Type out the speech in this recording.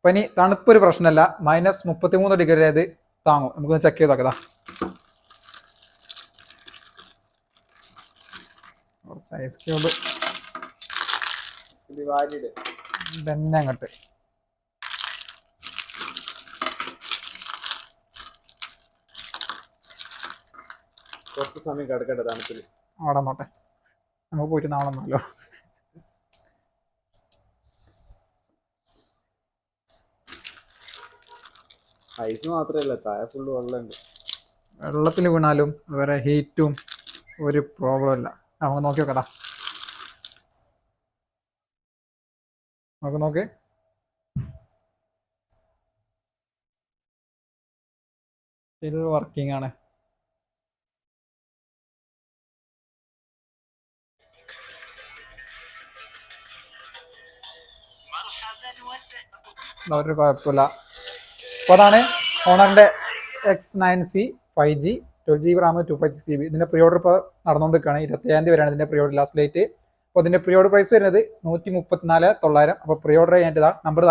അപ്പൊ ഇനി തണുപ്പൊരു പ്രശ്നമല്ല, -33 വരെ അത് താങ്ങും. നമുക്കൊന്ന് ചെക്ക് ചെയ്ത് നോക്കതാ. ഐസ് ക്യൂബ് തന്നെ അങ്ങോട്ട് കുറച്ച് സമയം കിടക്കട്ടെ തണുപ്പിൽ. അവിടെ നോട്ടെ, നമുക്ക് പോയിട്ട് നാളെന്നല്ലോ. ഐസ് മാത്രല്ല, താഴെ ഫുള്ള് വെള്ളമുണ്ട്. വെള്ളത്തിൽ വീണാലും വേറെ ഹീറ്റും ഒരു പ്രോബ്ലം ഇല്ല. നമുക്ക് നോക്കി നോക്കതാ. നോക്ക് ഇത് വർക്കിംഗ് ആണ്. ഒരു കുഴപ്പമില്ല. അപ്പോൾ അതാണ് ഹോണറിൻ്റെ X9C 5G 12GB RAM 256GB. ഇതിൻ്റെ പ്രീ ഓർഡർ ഇപ്പോൾ നടന്നുകൊണ്ടിരിക്കുകയാണ്. 27 വരെയാണ് ഇതിൻ്റെ പ്രീ ഓർഡർ ലാസ്റ്റ് ഡേറ്റ്. അപ്പോൾ ഇതിൻ്റെ പ്രീ ഓർഡർ പ്രൈസ് വരുന്നത് 134,900. അപ്പോൾ പ്രീ ഓർഡർ ചെയ്യാനായിട്ട് നമ്പർ